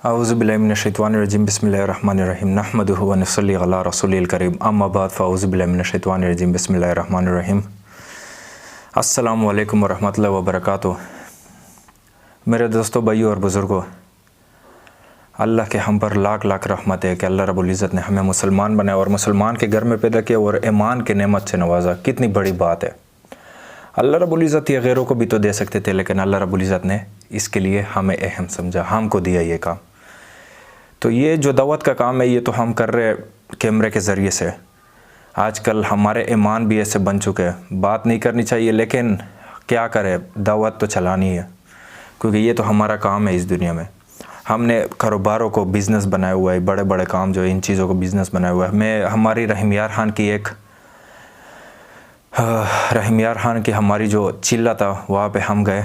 औज़ुबिल्लाहिमिनश्शैतानिर्रजीम बिस्मिल्लाहिर्रहमानिर्रहीम नहमदुहु व नसल्ली अला रसूलिल करीम अम्मा बाद फ़अऊज़ुबिल्लाहिमिनश्शैतानिर्रजीम बिस्मिल्लाहिर्रहमानिर्रहीम। अस्सलामु अलैकुम व रहमतुल्लाहि व बरकातुहू। मेरे दोस्तों, भाइयों और बुज़ुर्गों, अल्लाह के हम पर लाख लाख रहमत है कि अल्लाह रब्बुल इज़्ज़त ने हमें मुसलमान बनाया और मुसलमान के घर में पैदा किया और ईमान के नेमत से नवाजा। कितनी बड़ी बात है। अल्लाह रब्बुल इज़्ज़त ये गैरों को भी तो दे सकते थे, लेकिन अल्लाह रब्बुल इज़्ज़त ने इसके लिए हमें अहम समझा, हमको दिया ये काम। तो ये जो दावत का काम है ये तो हम कर रहे कैमरे के ज़रिए से। आजकल हमारे ईमान भी ऐसे बन चुके हैं, बात नहीं करनी चाहिए लेकिन क्या करें, दावत तो चलानी है क्योंकि ये तो हमारा काम है इस दुनिया में। हमने कारोबारों को बिज़नेस बनाया हुआ है, बड़े बड़े काम जो इन चीज़ों को बिज़नेस बनाया हुआ है। मैं हमारी रहीम यार खान की हमारी जो चिल्ला था वहाँ पे हम गए,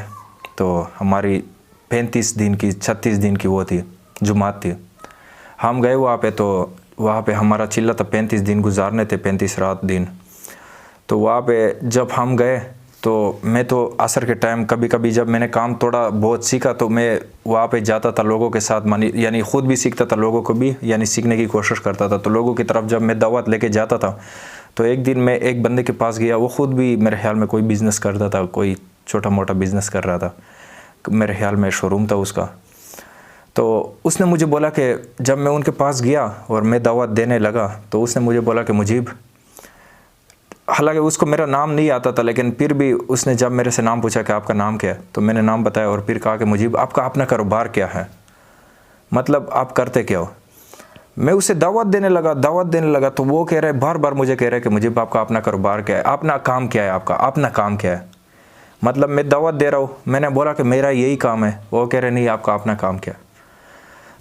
तो हमारी 36 दिन की वो थी जुमात थी। हम गए वहाँ पे, तो वहाँ पे हमारा चिल्ला था 35 दिन गुजारने थे, 35 रात दिन। तो वहाँ पे जब हम गए तो मैं तो असर के टाइम कभी कभी जब मैंने काम थोड़ा बहुत सीखा तो मैं वहाँ पे जाता था लोगों के साथ, यानी ख़ुद भी सीखता था, लोगों को भी यानी सीखने की कोशिश करता था। तो लोगों की तरफ जब मैं दावत लेके जाता था तो एक दिन मैं एक बंदे के पास गया, वो ख़ुद भी मेरे ख्याल में कोई बिज़नेस करता था, कोई छोटा मोटा बिज़नेस कर रहा था, मेरे ख्याल में शोरूम था उसका। तो उसने मुझे बोला कि जब मैं उनके पास गया और मैं दावत देने लगा तो उसने मुझे बोला कि मुजीब, हालांकि उसको मेरा नाम नहीं आता था लेकिन फिर भी उसने जब मेरे से नाम पूछा कि आपका नाम क्या है, तो मैंने नाम बताया और फिर कहा कि मुजीब आपका अपना कारोबार क्या है, मतलब आप करते क्या हो। मैं उसे दावत देने लगा तो वो कह रहे बार बार मुझे कह रहे कि मुजीब आपका अपना कारोबार क्या है, अपना काम क्या है, आपका अपना काम क्या है। मतलब मैं दावत दे रहा हूँ, मैंने बोला कि मेरा यही काम है, वो कह रहे नहीं आपका अपना काम क्या है।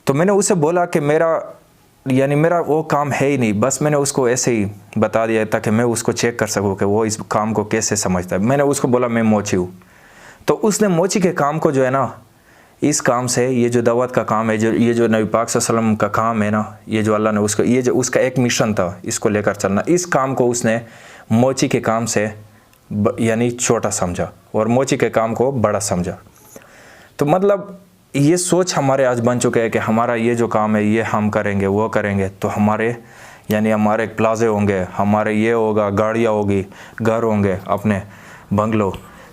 तो मैंने उसे बोला कि मेरा वो काम है ही नहीं, बस मैंने उसको ऐसे ही बता दिया ताकि मैं उसको चेक कर सकूँ कि वो इस काम को कैसे समझता है। मैंने उसको बोला मैं मोची हूँ। तो उसने मोची के काम को जो है ना, इस काम से ये जो दावत का काम है, ये जो नबी पाक सल्लल्लाहु अलैहि वसल्लम का काम है ना, ये जो अल्लाह ने उसको, ये जो उसका एक मिशन था इसको लेकर चलना, इस काम को उसने मोची के काम से यानी छोटा समझा और मोची के काम को बड़ा समझा। तो मतलब ये सोच हमारे आज बन चुके हैं कि हमारा ये जो काम है ये हम करेंगे, वो करेंगे तो हमारे प्लाजे होंगे, हमारे ये होगा, गाड़ियाँ होगी, घर होंगे, अपने बंगलो।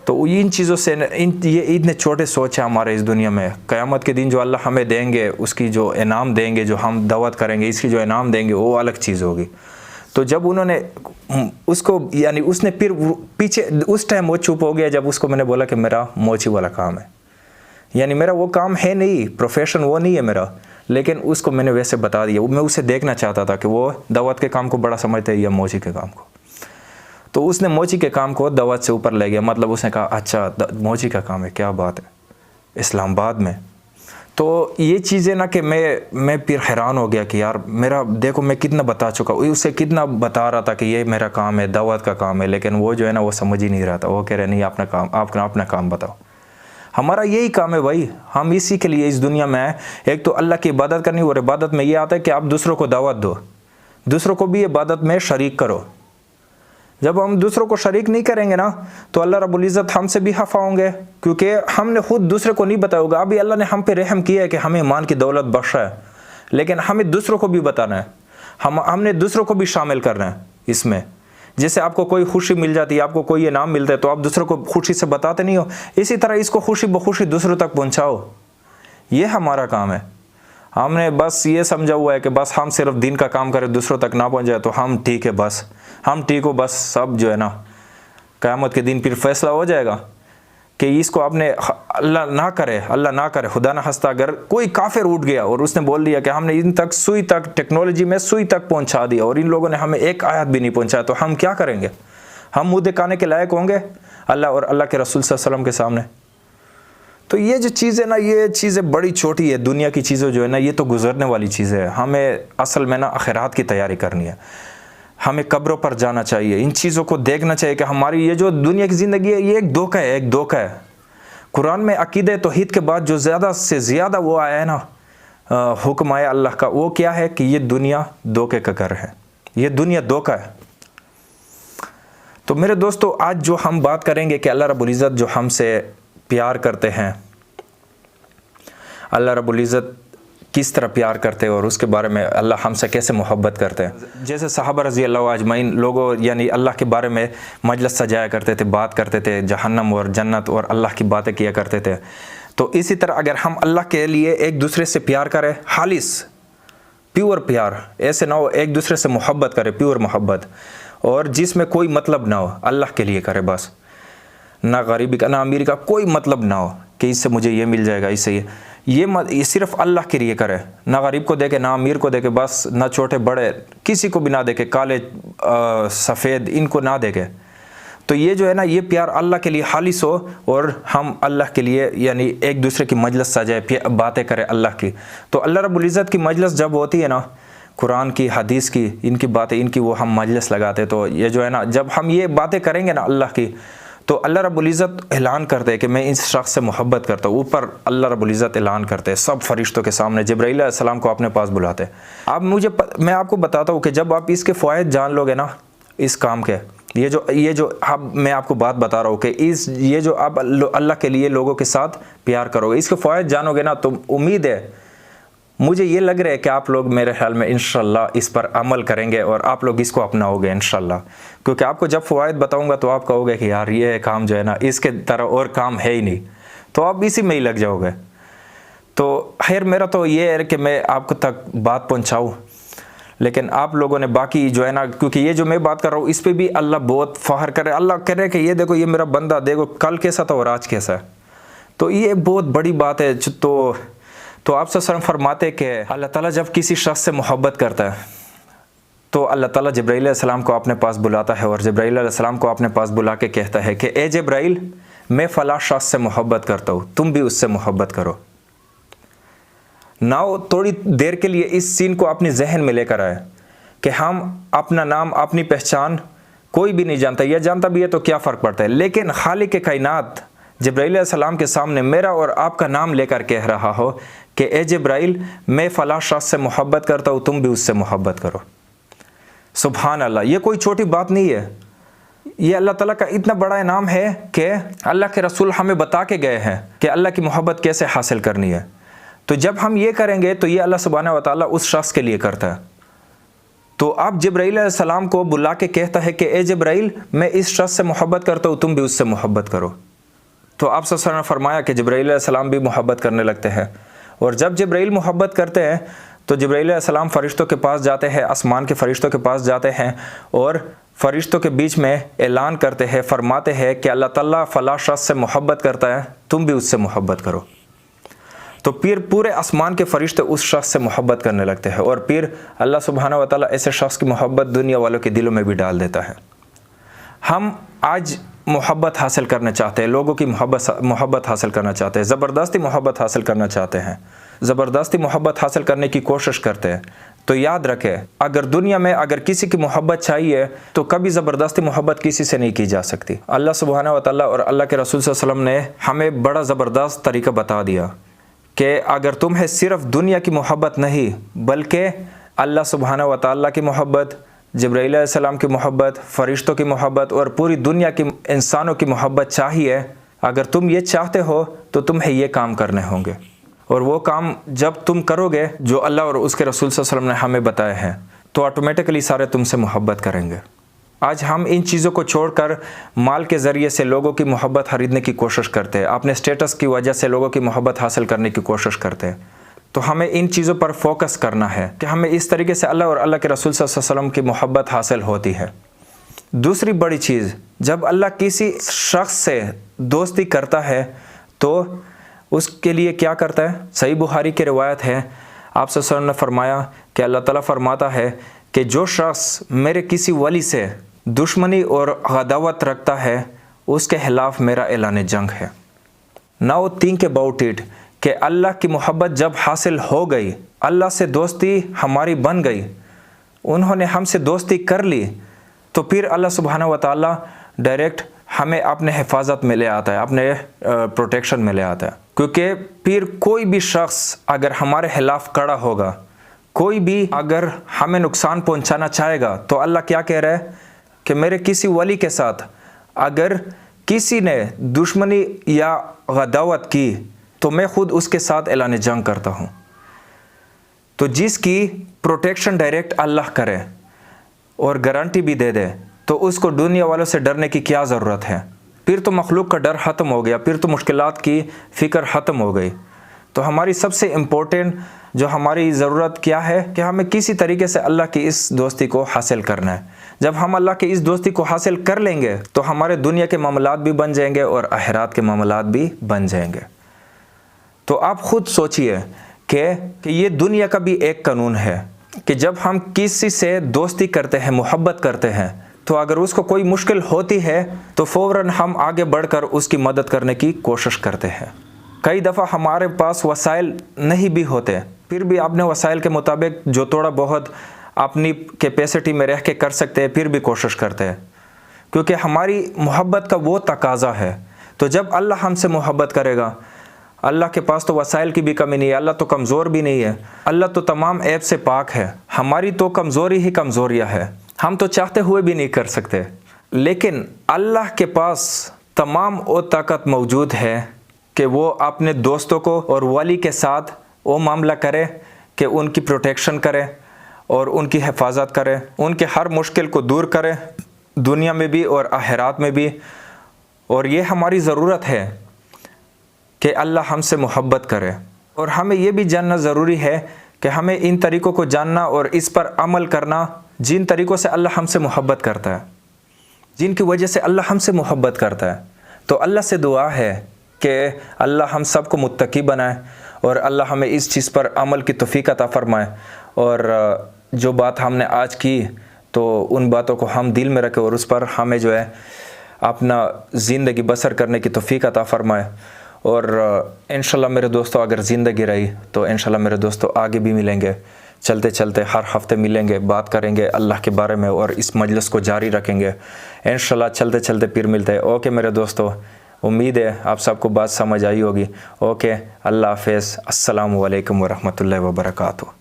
तो इन चीज़ों से ये इतने छोटे सोच है हमारे इस दुनिया में। क़यामत के दिन जो अल्लाह हमें देंगे, उसकी जो इनाम देंगे, जो हम दावत करेंगे इसकी जो इनाम देंगे वो अलग चीज़ होगी। तो जब उन्होंने उसको यानी उसने फिर पीछे उस टाइम वो चुप हो गया जब उसको मैंने बोला कि मेरा मोची वाला काम है, यानी मेरा वो काम है नहीं, प्रोफेशन वो नहीं है मेरा, लेकिन उसको मैंने वैसे बता दिया। मैं उसे देखना चाहता था कि वो दावत के काम को बड़ा समझता है या मोची के काम को। तो उसने मोची के काम को दावत से ऊपर ले गया, मतलब उसने कहा अच्छा मोची का काम है, क्या बात है, इस्लामाबाद में। तो ये चीज़ें ना कि मैं फिर हैरान हो गया कि यार मेरा देखो मैं कितना बता चुका हूँ, उसे कितना बता रहा था कि ये मेरा काम है, दावत का काम है, लेकिन वो जो है ना वो समझ ही नहीं रहा था। वो कह रहे नहीं अपना काम, आप अपना काम बताओ। हमारा यही काम है भाई, हम इसी के लिए इस दुनिया में आए। एक तो अल्लाह की इबादत करनी, और इबादत में ये आता है कि आप दूसरों को दावत दो, दूसरों को भी इबादत में शरीक करो। जब हम दूसरों को शरीक नहीं करेंगे ना तो अल्लाह रब्बुल इज़्ज़त हमसे भी खफा होंगे, क्योंकि हमने खुद दूसरे को नहीं बताया होगा। अभी अल्लाह ने हम पे रहम किया है कि हमें ईमान की दौलत बख्शा है, लेकिन हमें दूसरों को भी बताना है, हमने दूसरों को भी शामिल करना है इसमें। जैसे आपको कोई खुशी मिल जाती है, आपको कोई इनाम मिलता है, तो आप दूसरों को खुशी से बताते नहीं हो, इसी तरह इसको खुशी बखुशी दूसरों तक पहुंचाओ। ये हमारा काम है। हमने बस ये समझा हुआ है कि बस हम सिर्फ दिन का काम करें, दूसरों तक ना पहुंचाए तो हम ठीक है, बस हम ठीक हो, बस सब जो है ना क़यामत के दिन फिर फैसला हो जाएगा कि इसको आपने अल्लाह ना करे खुदा ना हंसता, अगर कोई काफिर उठ गया और उसने बोल दिया कि हमने इन तक सुई तक टेक्नोलॉजी में सुई तक पहुंचा दिया और इन लोगों ने हमें एक आयत भी नहीं पहुंचाया, तो हम क्या करेंगे? हम मुँह दिखाने के लायक होंगे अल्लाह और अल्लाह के रसूल सल्लल्लाहु अलैहि वसल्लम के सामने? तो ये जो चीज़ें ना, ये चीज़ें बड़ी छोटी है, दुनिया की चीज़ें जो है ना ये तो गुजरने वाली चीज़ें है। हमें असल में ना आखिरात की तैयारी करनी है, हमें कब्रों पर जाना चाहिए, इन चीज़ों को देखना चाहिए कि हमारी ये जो दुनिया की ज़िंदगी है ये एक धोखा है, एक धोखा है। कुरान में अकीदे तौहीद के बाद जो ज़्यादा से ज़्यादा वो आया है ना हुक्म आया अल्लाह का, वो क्या है कि ये दुनिया धोखे का घर है, ये दुनिया धोखा है। तो मेरे दोस्तों, आज जो हम बात करेंगे कि अल्लाह रब्बुल इज़्ज़त जो हमसे प्यार करते हैं, अल्लाह रब्बुल इज़्ज़त किस तरह प्यार करते हैं और उसके बारे में अल्लाह हमसे कैसे मोहब्बत करते हैं। जैसे सहाबा रज़ी अल्लाह अजमईन लोगों यानी अल्लाह के बारे में मजलिस सजाया करते थे, बात करते थे, जहन्नम और जन्नत और अल्लाह की बातें किया करते थे। तो इसी तरह अगर हम अल्लाह के लिए एक दूसरे से प्यार करें, खालिस प्योर प्यार, ऐसे ना हो एक दूसरे से मोहब्बत करें, प्योर मोहब्बत, और जिसमें कोई मतलब ना हो, अल्लाह के लिए करे बस, ना गरीबी का ना अमीरी का कोई मतलब ना हो कि इससे मुझे ये मिल जाएगा, इससे ये सिर्फ अल्लाह के लिए करे, ना गरीब को देके ना अमीर को देके, बस ना छोटे बड़े किसी को भी ना देके, काले सफ़ेद इनको ना देके। तो ये जो है ना, ये प्यार अल्लाह के लिए खालिस हो और हम अल्लाह के लिए यानी एक दूसरे की मजलिस सजाए, बातें करें अल्लाह की। तो अल्लाह रब्बुल इज़्ज़त की मजलिस जब होती है ना, कुरान की, हदीस की, इनकी बातें, इनकी वो हम मजलिस लगाते, तो ये जो है ना, जब हम ये बातें करेंगे ना अल्लाह की, तो अल्लाह रब्बुल इज़्ज़त ऐलान करते हैं कि मैं इस शख्स से मोहब्बत करता हूँ। ऊपर अल्लाह रब्बुल इज़्ज़त ऐलान करते हैं सब फरिश्तों के सामने, जिब्राईल अलैहिस्सलाम को अपने पास बुलाते हैं। अब मैं आपको बताता हूँ कि जब आप इसके फ़वाइद जान लोगे ना, इस काम के, ये जो अब मैं आपको बात बता रहा हूँ कि ये जो आप अल्लाह के लिए लोगों के साथ प्यार करोगे, इसके फ़वाइद जानोगे ना, तो उम्मीद है, मुझे ये लग रहा है कि आप लोग मेरे ख्याल में इंशाल्लाह इस पर अमल करेंगे और आप लोग इसको अपनाओगे इंशाल्लाह। क्योंकि आपको जब फ़वाइद बताऊंगा तो आप कहोगे कि यार ये काम जो है ना, इसके तरह और काम है ही नहीं, तो आप इसी में ही लग जाओगे। तो खैर मेरा तो ये है कि मैं आपको तक बात पहुँचाऊँ, लेकिन आप लोगों ने बाकी जो है ना, क्योंकि ये जो मैं बात कर रहा हूँ इस पर भी अल्लाह बहुत फ़ख्र करे, अल्लाह कह रहे कि ये देखो ये मेरा बंदा, देखो कल कैसा था और आज कैसा है। तो ये बहुत बड़ी बात है। तो आप सल्लल्लाहु फरमाते कि अल्लाह ताला जब किसी शख्स से मोहब्बत करता है तो अल्लाह ताला जिब्राईल अलैहिस्सलाम को अपने पास बुलाता है और जिब्राईल अलैहिस्सलाम को अपने पास बुला के कहता है कि ए जिब्राईल, मैं फ़लाँ शख्स से मोहब्बत करता हूँ, तुम भी उससे मोहब्बत करो। नाउ थोड़ी देर के लिए इस सीन को अपने जहन में लेकर आए कि हम अपना नाम, अपनी पहचान कोई भी नहीं जानता, या जानता भी है तो क्या फ़र्क पड़ता है, लेकिन खालिक के कायनात जिब्राईल अलैहिस्सलाम के सामने मेरा और आपका नाम लेकर कह रहा हो कि ए जिब्राईल, मैं फ़लाँ शख्स से मोहब्बत करता हूँ, तुम भी उससे मोहब्बत करो। सुभान अल्लाह, ये कोई छोटी बात नहीं है, ये अल्लाह ताला का इतना बड़ा इनाम है कि अल्लाह के रसूल हमें बता के गए हैं कि अल्लाह की मोहब्बत कैसे हासिल करनी है। तो जब हम ये करेंगे तो ये अल्लाह सुब्हानहू व तआला उस शख्स के लिए करता है। तो अब जिब्राईल अलैहिस्सलाम को बुला के कहता है कि ए जिब्राईल, मैं इस शख्स से मोहब्बत करता हूँ, तुम भी उससे मोहब्बत करो। तो आप सल्लल्लाहु अलैहि वसल्लम ने फरमाया कि जिब्राईल अलैहिस्सलाम भी मोहब्बत करने लगते हैं, और जब जिब्राईल मोहब्बत करते हैं तो जिब्राईल अलैहिस्सलाम फ़रिश्तों के पास जाते हैं, आसमान के फ़रिश्तों के पास जाते हैं और फ़रिश्तों के बीच में ऐलान करते हैं, फरमाते हैं कि अल्लाह ताला फ़लाँ शख्स से मोहब्बत करता है, तुम भी उससे मोहब्बत करो। तो फिर पूरे आसमान के फ़रिश्ते उस शख्स से मोहब्बत करने लगते हैं और फिर अल्लाह सुब्हानहू व तआला ऐसे शख्स की मोहब्बत दुनिया वालों के दिलों में भी डाल देता है। हम आज मोहब्बत हासिल करना चाहते हैं, लोगों की मोहब्बत हासिल करना चाहते हैं, ज़बरदस्ती मोहब्बत हासिल करना चाहते हैं, ज़बरदस्ती मोहब्बत हासिल करने की कोशिश करते हैं। तो याद रखें, अगर दुनिया में अगर किसी की मोहब्बत चाहिए तो कभी ज़बरदस्ती मोहब्बत किसी से नहीं की जा सकती। अल्लाह सुब्हानहू व तआला और अल्लाह के रसूल सल्लल्लाहु अलैहि वसल्लम ने हमें बड़ा ज़बरदस्त तरीका बता दिया कि अगर तुम्हें सिर्फ दुनिया की मोहब्बत नहीं बल्कि अल्लाह सुब्हानहू व तआला की मोहब्बत, जिब्राईल अलैहिस्सलाम की मोहब्बत, फ़रिश्तों की मोहब्बत और पूरी दुनिया की इंसानों की मोहब्बत चाहिए, अगर तुम ये चाहते हो तो तुम्हें ये काम करने होंगे। और वो काम जब तुम करोगे जो अल्लाह और उसके रसूल सल्लल्लाहु अलैहि वसल्लम ने हमें बताए हैं, तो ऑटोमेटिकली सारे तुमसे मोहब्बत करेंगे। आज हम इन चीज़ों को छोड़कर माल के ज़रिए से लोगों की मोहब्बत ख़रीदने की कोशिश करते हैं, अपने स्टेटस की वजह से लोगों की मोहब्बत हासिल करने की कोशिश करते हैं। तो हमें इन चीज़ों पर फोकस करना है कि हमें इस तरीके से अल्लाह और अल्लाह के रसूल सल्लल्लाहु अलैहि वसल्लम की मोहब्बत हासिल होती है। दूसरी बड़ी चीज़, जब अल्लाह किसी शख्स से दोस्ती करता है तो उसके लिए क्या करता है? सही बुखारी की रिवायत है, आप सल्लल्लाहु अलैहि वसल्लम ने फरमाया कि अल्लाह ताला फरमाता है कि जो शख्स मेरे किसी वली से दुश्मनी और अदावत रखता है उसके खिलाफ मेरा ऐलान जंग है। नाउ थिंक अबाउट इट कि अल्लाह की मोहब्बत जब हासिल हो गई, अल्लाह से दोस्ती हमारी बन गई, उन्होंने हमसे दोस्ती कर ली, तो फिर अल्लाह सुब्हानहू व तआला डायरेक्ट हमें अपने हिफाजत में ले आता है, अपने प्रोटेक्शन में ले आता है। क्योंकि फिर कोई भी शख्स अगर हमारे खिलाफ खड़ा होगा, कोई भी अगर हमें नुकसान पहुंचाना चाहेगा, तो अल्लाह क्या कह रहा है कि मेरे किसी वली के साथ अगर किसी ने दुश्मनी या गदावत की तो मैं खुद उसके साथ ऐलान जंग करता हूँ। तो जिसकी प्रोटेक्शन डायरेक्ट अल्लाह करे और गारंटी भी दे दे, तो उसको दुनिया वालों से डरने की क्या ज़रूरत है। फिर तो मखलूक का डर ख़त्म हो गया, फिर तो मुश्किलात की फ़िक्र ख़त्म हो गई। तो हमारी सबसे इम्पोर्टेंट जो हमारी ज़रूरत क्या है कि हमें किसी तरीके से अल्लाह की इस दोस्ती को हासिल करना है। जब हम अल्लाह की इस दोस्ती को हासिल कर लेंगे तो हमारे दुनिया के मामलात भी बन जाएंगे और आखिरात के मामलात भी बन जाएंगे। तो आप ख़ुद सोचिए कि ये दुनिया का भी एक कानून है कि जब हम किसी से दोस्ती करते हैं, मोहब्बत करते हैं, तो अगर उसको कोई मुश्किल होती है तो फ़ौरन हम आगे बढ़कर उसकी मदद करने की कोशिश करते हैं। कई दफ़ा हमारे पास वसाइल नहीं भी होते, फिर भी अपने वसाइल के मुताबिक जो थोड़ा बहुत अपनी कैपेसिटी में रह के कर सकते हैं, फिर भी कोशिश करते हैं, क्योंकि हमारी मोहब्बत का वो तकाज़ा है। तो जब अल्लाह हमसे मोहब्बत करेगा, अल्लाह के पास तो वसाइल की भी कमी नहीं है, अल्लाह तो कमज़ोर भी नहीं है, अल्लाह तो तमाम ऐब से पाक है। हमारी तो कमज़ोरी ही कमज़ोरियाँ है, हम तो चाहते हुए भी नहीं कर सकते। लेकिन अल्लाह के पास तमाम वो ताकत मौजूद है कि वो अपने दोस्तों को और वली के साथ वो मामला करे कि उनकी प्रोटेक्शन करे और उनकी हिफाजत करे, उनके हर मुश्किल को दूर करे, दुनिया में भी और आखिरात में भी। और ये हमारी ज़रूरत है कि अल्लाह हमसे मोहब्बत करे। और हमें ये भी जानना ज़रूरी है कि हमें इन तरीक़ों को जानना और इस पर अमल करना जिन तरीक़ों से अल्लाह हमसे मोहब्बत करता है, जिनकी वजह से अल्लाह हमसे मोहब्बत करता है। तो अल्लाह से दुआ है कि अल्लाह हम सबको मुत्तकी बनाए और अल्लाह हमें इस चीज़ पर अमल की तौफीक अता फ़रमाए। और जो बात हमने आज की तो उन बातों को हम दिल में रखें और उस पर हमें जो है अपना ज़िंदगी बसर करने की तौफीक अता फ़रमाए। और इंशाल्लाह मेरे दोस्तों, अगर ज़िंदगी रही तो इंशाल्लाह मेरे दोस्तों आगे भी मिलेंगे, चलते चलते हर हफ्ते मिलेंगे, बात करेंगे अल्लाह के बारे में और इस मजलिस को जारी रखेंगे इंशाल्लाह। चलते चलते फिर मिलते हैं। ओके मेरे दोस्तों, उम्मीद है आप सबको बात समझ आई होगी। ओके, अल्लाह हाफ़िज़, अस्सलामु अलैकुम वरहमतुल्लाहि वबरकातुहू।